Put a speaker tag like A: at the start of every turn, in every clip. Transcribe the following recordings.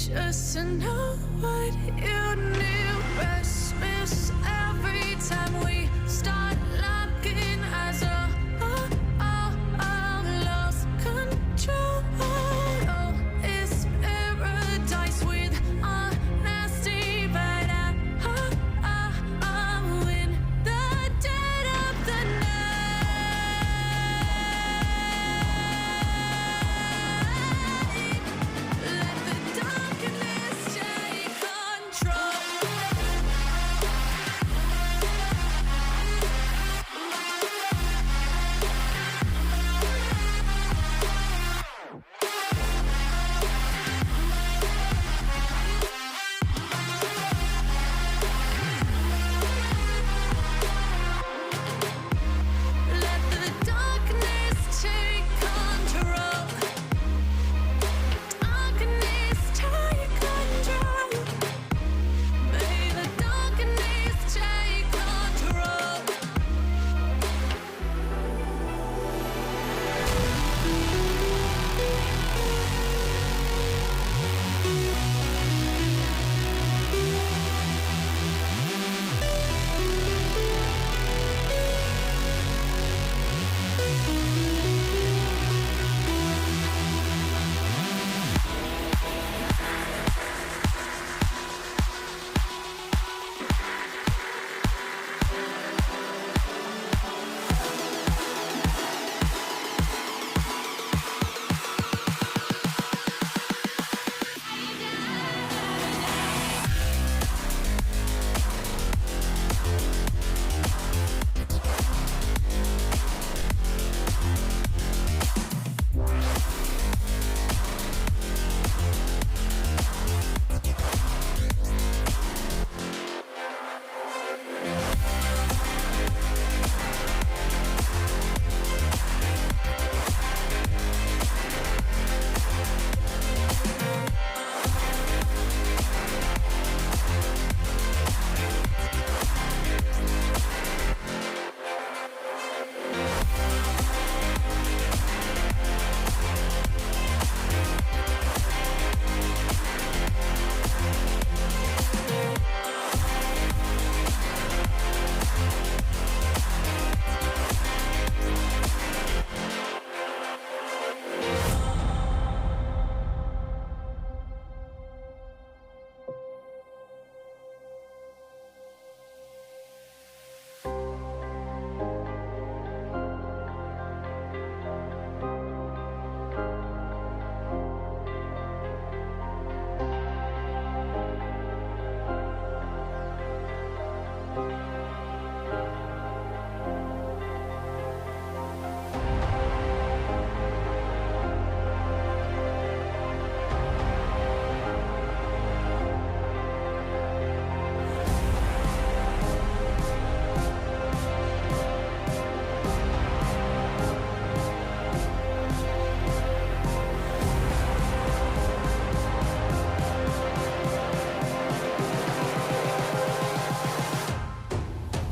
A: just to know what you knew. Restless every time we start locking eyes. Lost control. Oh, it's paradise with honesty, but I'm in the dead of the night. Let the darkness take control. Let the darkness take control. Darkness take control. May the darkness take control.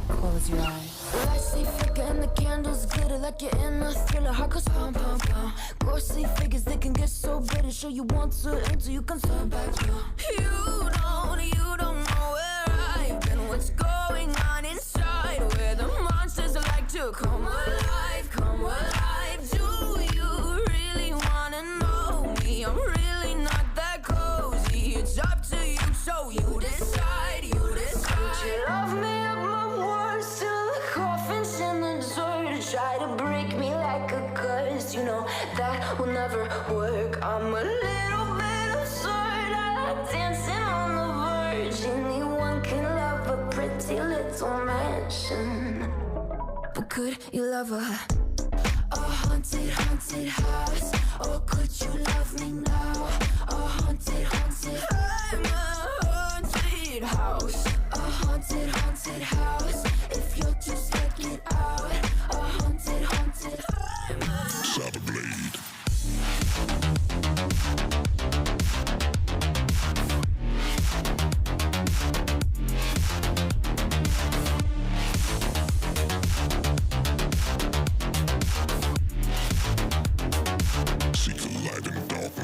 B: Close your eyes. Lights they flicker and the candles glitter like you're in a thriller. Heart goes pound, pound, pound. Ghostly figures, they can get so bitter. Sure you want to enter, you can turn back now. You don't know where I've been. What's going on inside? Where the monsters like to come alive, come alive. Do you really wanna know me? I'm really not that cozy. It's up to you, so you decide, you decide. Would you love me up my words till the coffin's in the dirt? Try to break me like a curse, you know that will never work. I'm a little bit absurd. I like dancing on the verge. Anyone can love a pretty little mansion, but could you love a haunted, haunted house? Or could you love me now? A haunted, haunted. I'm a haunted house. A haunted, haunted house. If you're too scared, get out. A haunted, haunted. I'm a
C: 𝗧𝗶𝘁𝗀𝗧𝗴𝘀. Seek the light in dark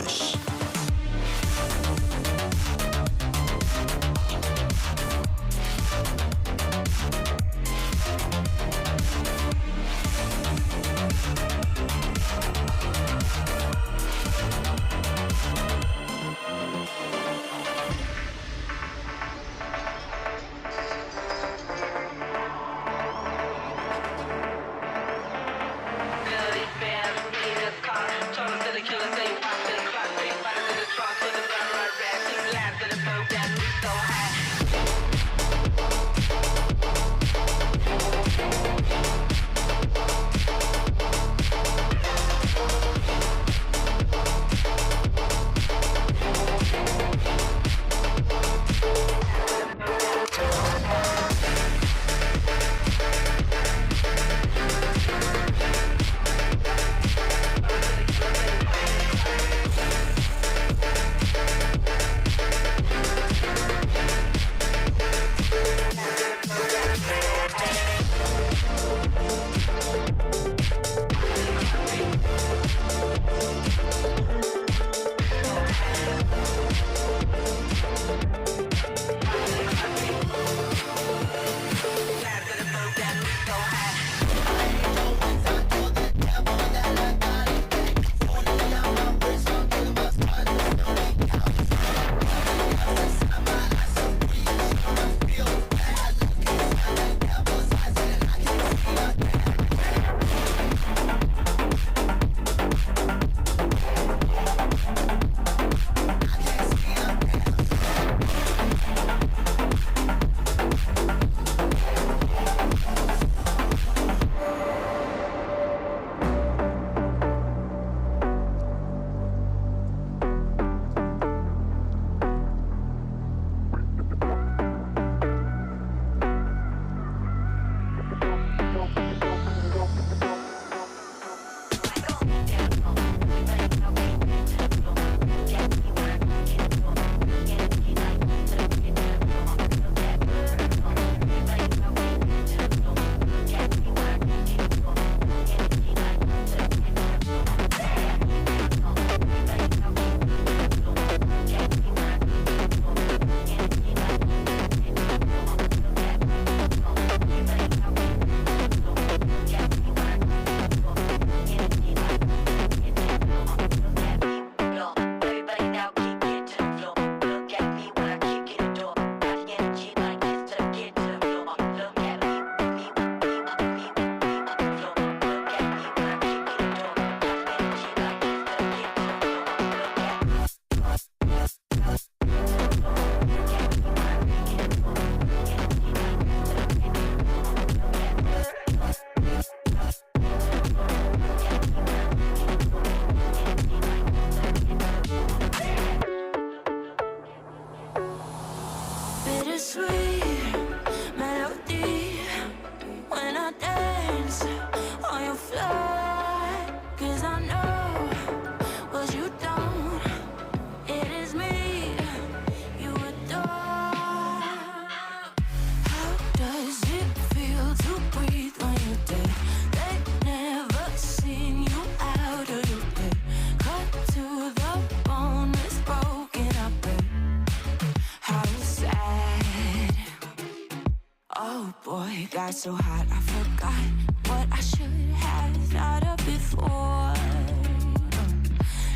B: boy, got so hot I forgot what I should have thought of before.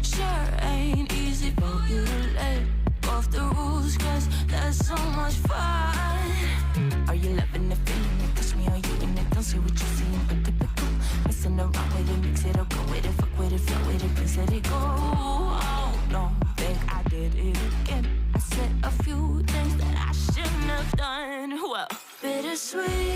B: Sure ain't easy for you to let go of the rules, cause that's so much fun. Are you loving the feeling? It touch me, are you in it? Don't say what you're seeing, but typical. Messing around with it, mix it up, go with it, fuck with it, flow with it, please let it go. Oh, no, think I did it again. I said a few things that I shouldn't have done. Well, bittersweet.